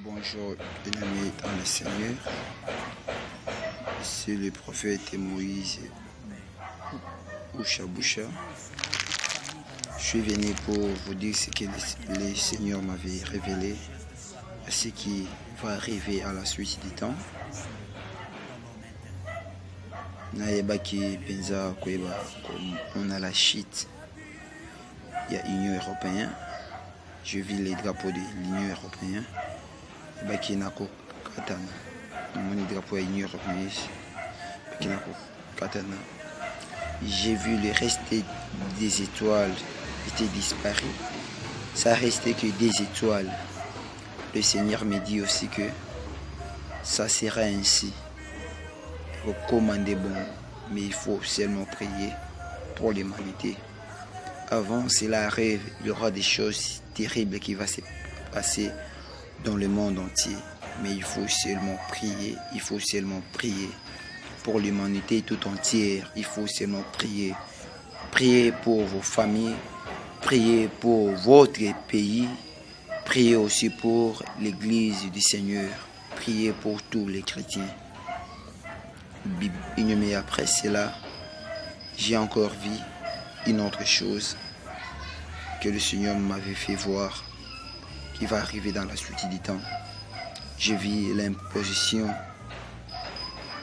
Bonjour, bien-aimés dans le Seigneur. C'est le prophète Moïse Boucha. Je suis venu pour vous dire ce que le Seigneur m'avait révélé, ce qui va arriver à la suite du temps. Naïbaki Penza Kweba, comme on a la chute, il y a l'Union européenne. Je vis les drapeaux de l'Union européenne. Baki Nako Katana. Mon drapeau de l'Union européenne. Baki Nako Katana. J'ai vu le reste des étoiles était disparu. Ça restait que des étoiles. Le Seigneur me dit aussi que ça sera ainsi. Recommandez bon, mais il faut seulement prier pour l'humanité. Avant cela arrive, il y aura des choses terribles qui vont se passer dans le monde entier. Mais il faut seulement prier pour l'humanité tout entière. Il faut seulement prier. Priez pour vos familles, priez pour votre pays, priez aussi pour l'église du Seigneur, priez pour tous les chrétiens. Mais après cela, j'ai encore vu une autre chose que le Seigneur m'avait fait voir qui va arriver dans la suite du temps. J'ai vu l'imposition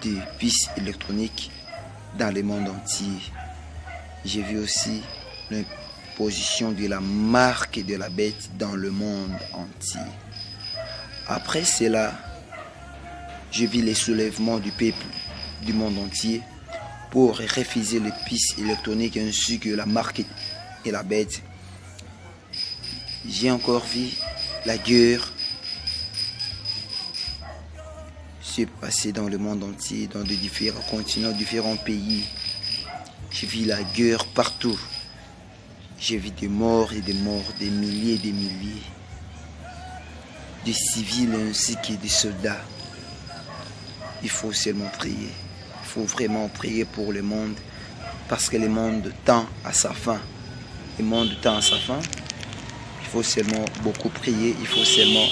des puces électroniques dans le monde entier. J'ai vu aussi l'imposition de la marque de la bête dans le monde entier. Après cela, j'ai vu les soulèvements du peuple du monde entier pour refuser les puces électroniques ainsi que la marque et la bête. J'ai encore vu la guerre se passer dans le monde entier, dans de différents continents, différents pays. J'ai vu la guerre partout. J'ai vu des morts, des milliers et des milliers de civils ainsi que des soldats. Il faut seulement prier. Il faut vraiment prier pour le monde parce que le monde tend à sa fin. Le monde tend à sa fin. Il faut seulement beaucoup prier. Il faut seulement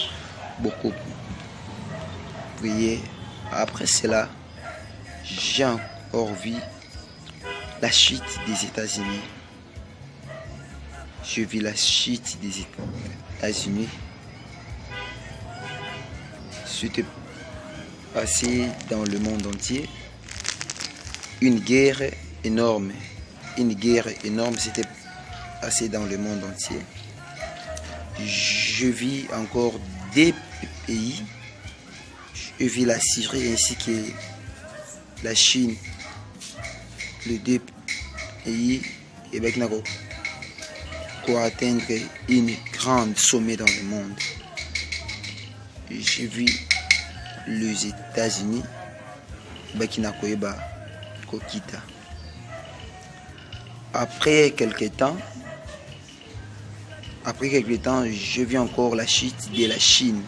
beaucoup prier. Après cela, j'ai encore vu la chute des États-Unis. J'ai vu la chute des États-Unis. C'était passé dans le monde entier. Une guerre énorme s'était passée dans le monde entier. Je vis encore des pays. Je vis la Syrie ainsi que la Chine. Les deux pays pour atteindre une grande sommet dans le monde. J'ai vu les États-Unis, Kokita. Après quelques temps, je vis encore la chute de la Chine.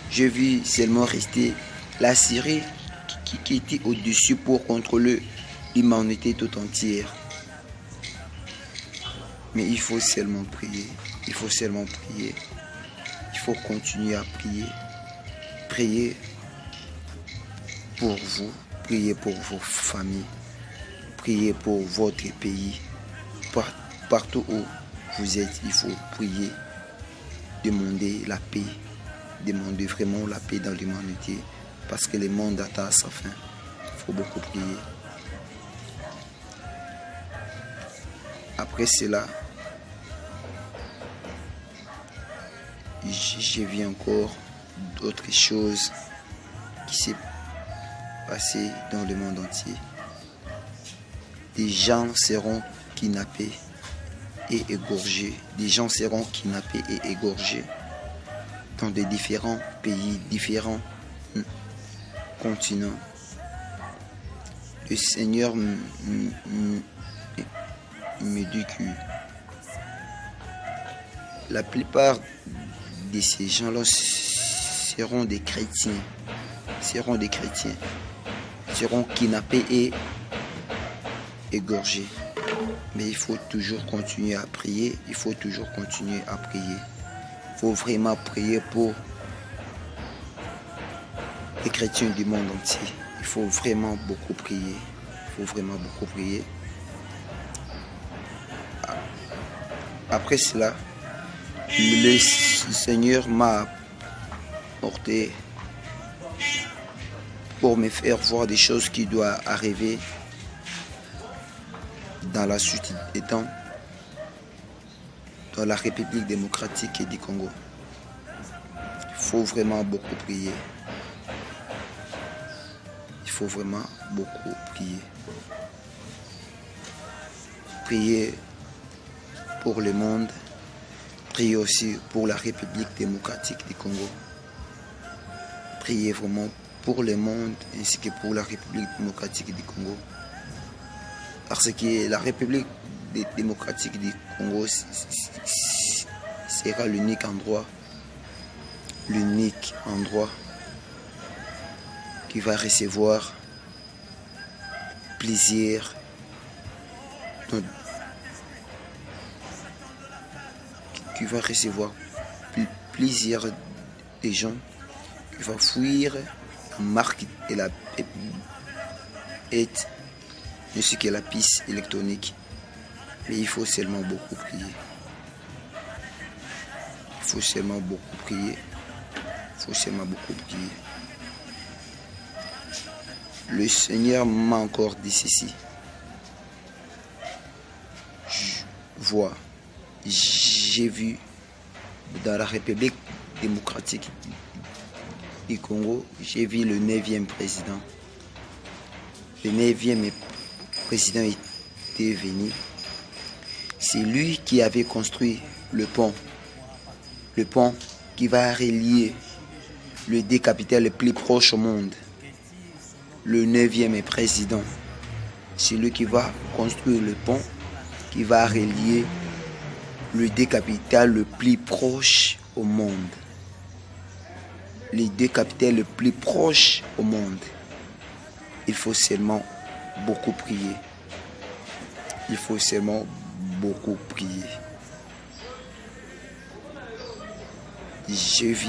Je vis seulement rester la Syrie qui était au-dessus pour contrôler l'humanité tout entière. Mais il faut seulement prier. Il faut continuer à prier. Priez pour vous. Priez pour vos familles. Priez pour votre pays. Partout où vous êtes, il faut prier. Demandez la paix. Demandez vraiment la paix dans l'humanité. Parce que le monde attend à sa fin. Il faut beaucoup prier. Après cela, j'ai vu encore d'autres choses qui s'est passé dans le monde entier. Des gens seront kidnappés et égorgés. Dans de différents pays, différents continents. Le Seigneur me dit que la plupart de ces gens-là seront des chrétiens, seront kidnappés et égorgés. Mais il faut toujours continuer à prier, il faut vraiment prier pour les chrétiens du monde entier. Il faut vraiment beaucoup prier. Il faut vraiment beaucoup prier. Après cela, le Seigneur m'a porté pour me faire voir des choses qui doivent arriver dans la suite des temps, dans la République démocratique du Congo. Il faut vraiment beaucoup prier. Il faut vraiment beaucoup prier. Prier pour le monde, prier aussi pour la République démocratique du Congo. Prier vraiment pour le monde ainsi que pour la République démocratique du Congo. Parce que la République démocratique du Congo sera l'unique endroit qui va recevoir plusieurs des gens qui vont fuir la marque et la ainsi que la piste électronique. Mais il faut seulement beaucoup prier. Il faut seulement beaucoup prier. Il faut seulement beaucoup prier. Le Seigneur m'a encore dit ceci. J'ai vu dans la République démocratique du Congo, j'ai vu le 9e président. Le 9e président était venu. C'est lui qui avait construit le pont qui va relier les deux capitales les plus proches au monde. Le 9e président, c'est lui qui va construire le pont qui va relier les deux capitales les plus proches au monde. Les deux capitales les plus proches au monde. Il faut seulement beaucoup prier. Il faut seulement beaucoup prier. Je vis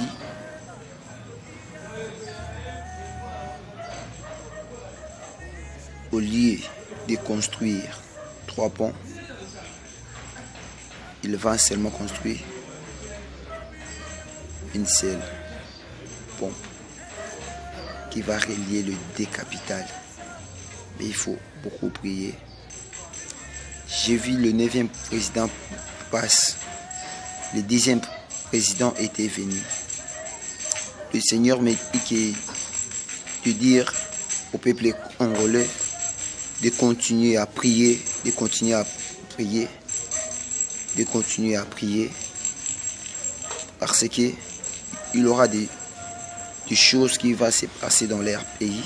au lieu de construire 3 ponts, il va seulement construire une seule pont qui va relier les deux capitales. Mais il faut beaucoup prier. J'ai vu le 9e président passe. Le 10e président était venu. Le Seigneur m'a dit de dire au peuple congolais de continuer à prier, de continuer à prier, de continuer à prier, parce que il y aura des choses qui vont se passer dans leur pays.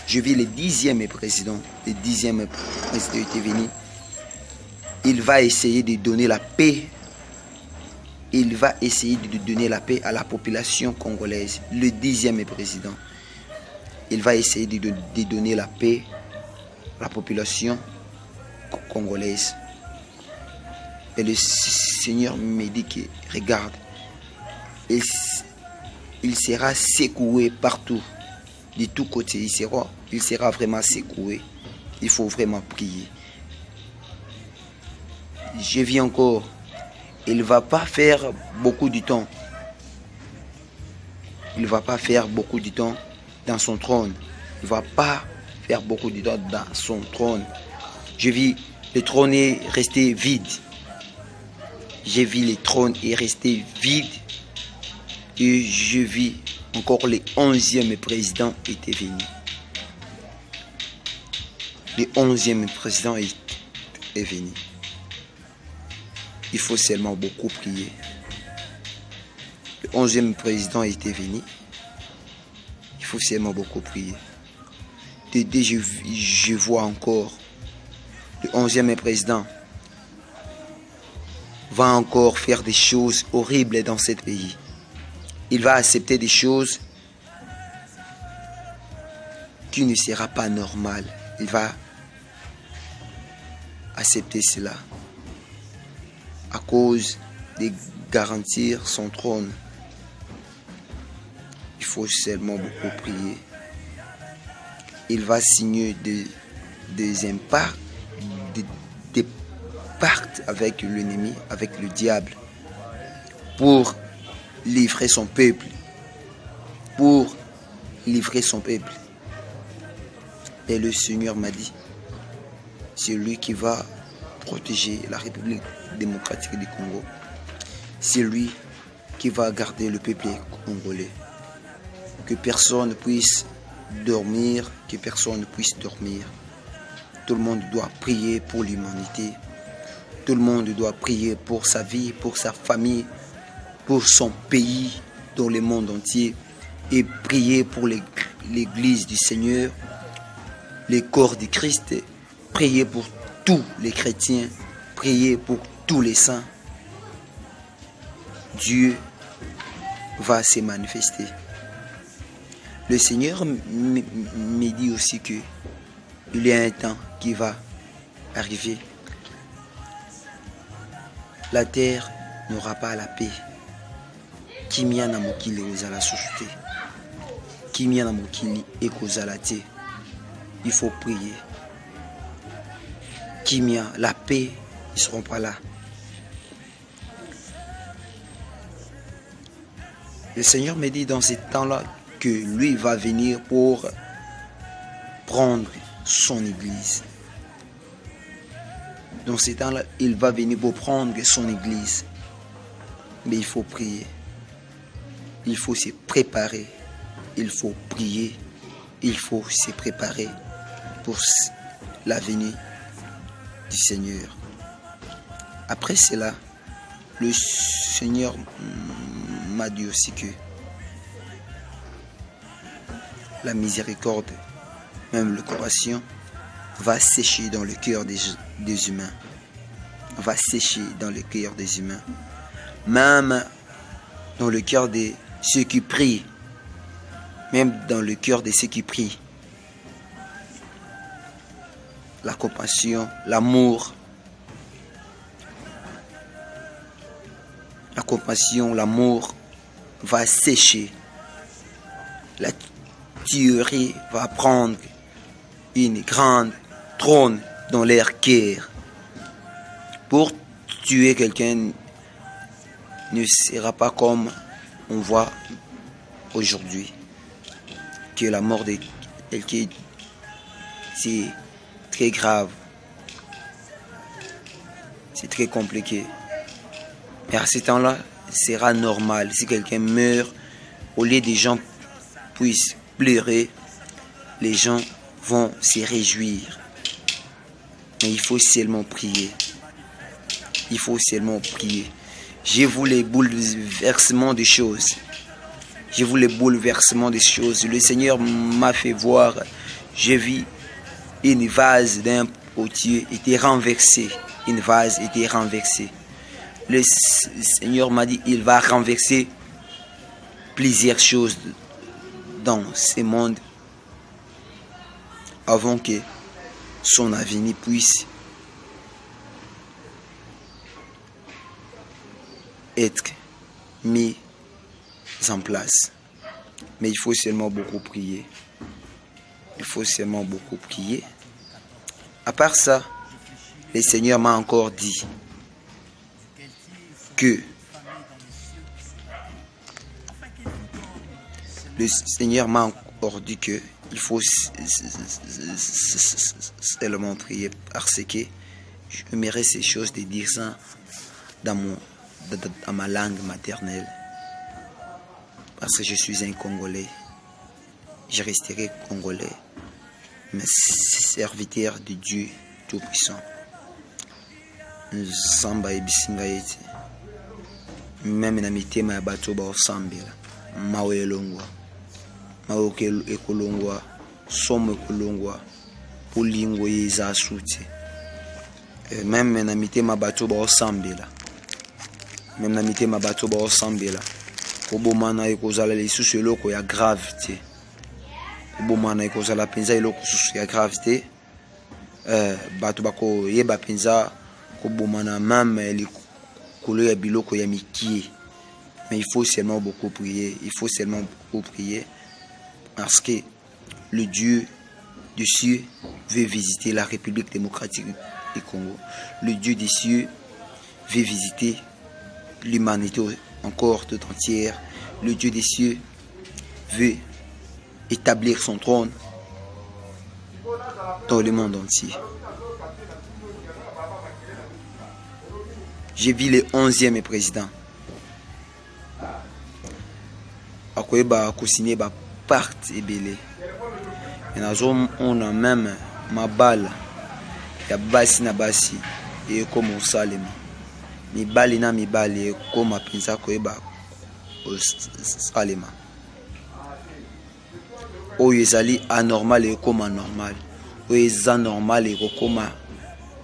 Je vis le 10e président. Le 10e président était venu. Il va essayer de donner la paix. Il va essayer de donner la paix à la population congolaise. Le 10e président. Il va essayer de donner la paix à la population congolaise. Et le Seigneur me dit que, regarde, il sera secoué partout. De tous côtés, il sera vraiment secoué. Il faut vraiment prier. Je vis encore. Il ne va pas faire beaucoup de temps. Il ne va pas faire beaucoup de temps dans son trône. Il ne va pas faire beaucoup de temps dans son trône. Je vis le trône est resté vide. J'ai vu le trône est resté vide. Et je vis encore le 11e président était venu. Le 11e président est venu. Il faut seulement beaucoup prier. Le 11e président était venu. Il faut seulement beaucoup prier. Dès je vois encore le 11e président va encore faire des choses horribles dans ce pays. Il va accepter des choses qui ne sera pas normales. Il va accepter cela à cause de garantir son trône. faut seulement beaucoup prier. Il va signer des pactes avec l'ennemi, avec le diable, pour livrer son peuple. Pour livrer son peuple. Et le Seigneur m'a dit, c'est lui qui va protéger la République démocratique du Congo. C'est lui qui va garder le peuple congolais. Que personne ne puisse dormir, que personne ne puisse dormir. Tout le monde doit prier pour l'humanité. Tout le monde doit prier pour sa vie, pour sa famille, pour son pays, dans le monde entier. Et prier pour l'Église du Seigneur, les corps du Christ. Prier pour tous les chrétiens. Prier pour tous les saints. Dieu va se manifester. Le Seigneur me dit aussi que il y a un temps qui va arriver. La terre n'aura pas la paix. Kimia na mokili ozala susu te. Kimia na mokili ekozala te. Il faut prier. Kimia, la paix, ils ne seront pas là. Le Seigneur me dit dans ces temps-là que lui va venir pour prendre son église. Dans ces temps-là, il va venir pour prendre son église. Mais il faut prier. Il faut se préparer. Il faut prier. Il faut se préparer pour la venue du Seigneur. Après cela, le Seigneur m'a dit aussi que la miséricorde, même la compassion, va sécher dans le cœur des humains. Va sécher dans le cœur des humains. Même dans le cœur de ceux qui prient. Même dans le cœur de ceux qui prient. La compassion, l'amour. La compassion, l'amour va sécher. La tuerie va prendre une grande trône dans leur cœur. Pour tuer quelqu'un ne sera pas comme on voit aujourd'hui. Que la mort de quelqu'un, c'est très grave. C'est très compliqué. Mais à ce temps-là, ce sera normal. Si quelqu'un meurt, au lieu des gens puissent pleurer, les gens vont se réjouir. Mais il faut seulement prier. Il faut seulement prier. J'ai vu les bouleversements des choses. J'ai vu les bouleversements des choses. Le Seigneur m'a fait voir. J'ai vu une vase d'un potier était renversée. Une vase était renversée. Le Seigneur m'a dit, il va renverser plusieurs choses dans ce monde avant que son avenir puisse être mis en place. Mais il faut seulement beaucoup prier. Il faut seulement beaucoup prier. À part ça, le Seigneur m'a encore dit que le Seigneur m'a encore dit que il faut seulement prier parce que j'aimerais ces choses de dire ça dans ma langue maternelle. Parce que je suis un Congolais. Je resterai Congolais. Mais serviteur de Dieu Tout-Puissant. Samba ebisinga yeti. Même na mitema ya bato ba osambela. Mawe elongwa. Mawe ekolongwa. Somo ekolongwa. Polingo yeza asuti. Même na mitema bato ba osambela. Même na mitema bato ba osambela. Kobomana ekozala lisusu eloko ya gravité. Kobomana ekozala penza eloko susu ya gravité. Bato bako yeba penza kobomana même likolo ya biloko ya mikie Mais il faut seulement beaucoup prier. Il faut seulement beaucoup prier. Parce que le Dieu du cieux veut visiter la République démocratique du Congo. Le Dieu des cieux veut visiter l'humanité encore tout entière. Le Dieu des cieux veut établir son trône dans le monde entier. J'ai vu le 11e président. Akoyeba signé ba parti ebele. Et on a même ma balle. Ya basi na basi et comme au salema. Mi bali na mi bali comme a pensa koyeba au salema. Oyo ezali anormal et comme anormal. Oyo eza normal et comme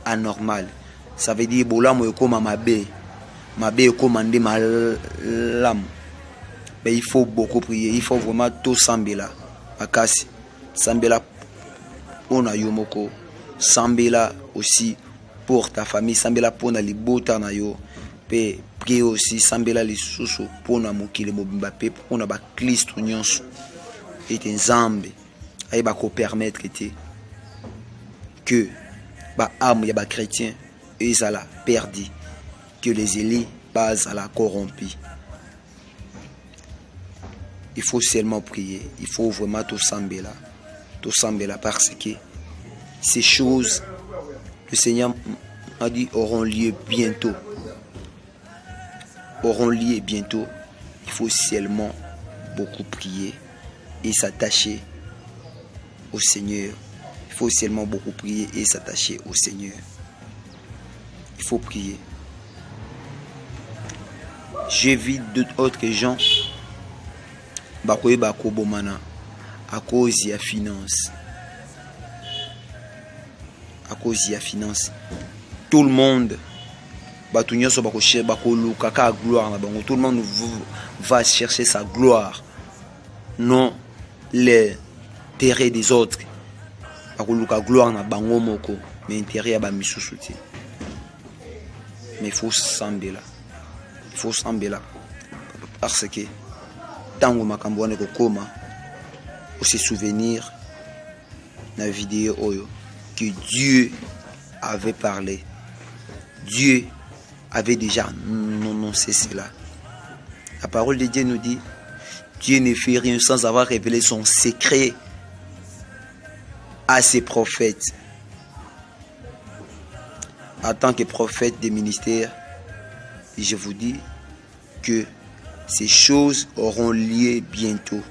anormal. Ça veut dire bolamo comme mabe. Mabe comme ande malam. Mais il faut beaucoup prier. Il faut vraiment tout sambela. Akasi. Sambela pour na yomoko. Sambela aussi pour ta famille. Sambela pour na libota na yo. Pe prier aussi. Sambela lisusu pour na mokile mobimba pe pour na ba Kristo nyonso. Et nzambe. Aye ba ko permettre que ba âme ya ba chrétien ils à la perdu. Que les élites bas à la corrompus. Il faut seulement prier. Il faut vraiment tout sembler là. Tout sembler là parce que ces choses, le Seigneur a dit, auront lieu bientôt. Auront lieu bientôt. Il faut seulement beaucoup prier et s'attacher au Seigneur. Il faut seulement beaucoup prier et s'attacher au Seigneur. Il faut prier. J'ai vu d'autres gens bakoye bakobomana à cause de la finance. À cause de la finance. Tout le monde tout le monde va chercher sa gloire, non les intérêts des autres. Gloire na bango moko, mais intérêt ya ba misusu ti. Mais il faut sembler là. Il faut sembler là. Parce que tango makambo wana kokoma pour se souvenir na vidéo oyo que Dieu avait parlé. Dieu avait déjà annoncé cela. La parole de Dieu nous dit Dieu ne fait rien sans avoir révélé son secret à ses prophètes. En tant que prophète des ministères, je vous dis que ces choses auront lieu bientôt.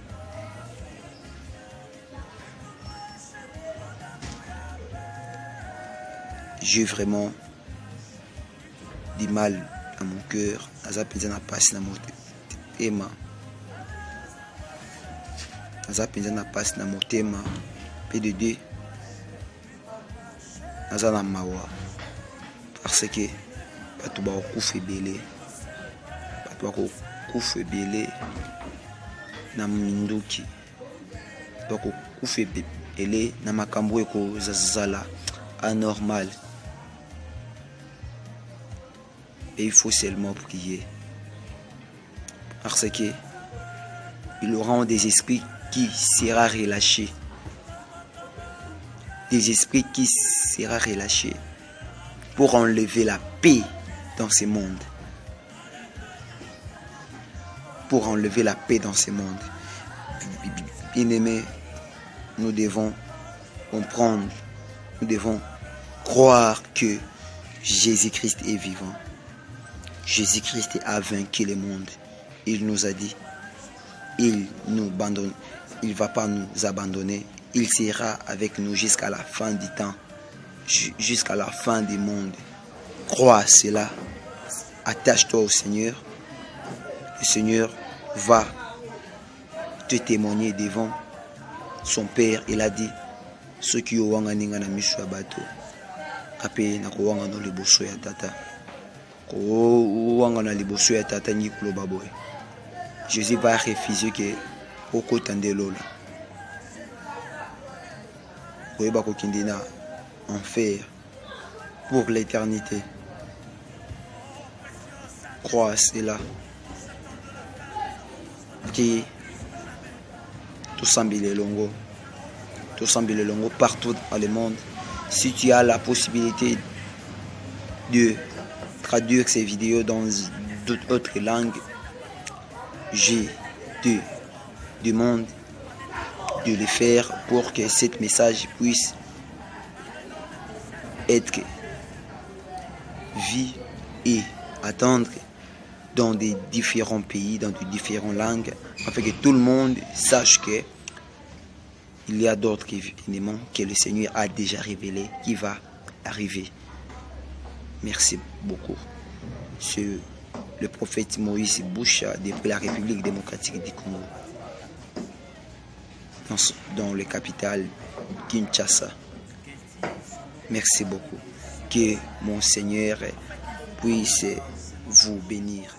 J'ai vraiment du mal à mon cœur. Naza penza na passe na motema. Naza penza na passe na motema. P2D. Naza na mawa. Parce que bato ba okufa ebele. Bato ba okufa ebele na minduki. Ba okufa ebele na makambo eko zazala anormal. Et il faut seulement prier. Parce que il aura des esprits qui sera relâchés. Des esprits qui sera relâchés pour enlever la paix dans ce monde. Pour enlever la paix dans ce monde. Bien-aimés, nous devons comprendre, nous devons croire que Jésus-Christ est vivant. Jésus-Christ a vaincu le monde. Il nous a dit, il ne va pas nous abandonner. Il sera avec nous jusqu'à la fin du temps, jusqu'à la fin du monde. Crois cela. Attache-toi au Seigneur. Le Seigneur va te témoigner devant son Père. Il a dit, ceux qui ont wanga na misu ya bato, kape na ko wanga no liboso ya tata. Jésus va refuser que au tande lola. Koyeba ko kindina enfer pour l'éternité. Crois cela. que tout semble longo partout dans le monde. Si tu as la possibilité de traduire ces vidéos dans d'autres langues, je te demande de le faire pour que ce message puisse être vu et attendre dans des différents pays, dans de différentes langues, afin que tout le monde sache que il y a d'autres événements que le Seigneur a déjà révélés qui va arriver. Merci beaucoup. C'est le prophète Moïse Boucha depuis la République démocratique du Congo, dans le capitale Kinshasa. Merci beaucoup. Que mon Seigneur puisse vous bénir.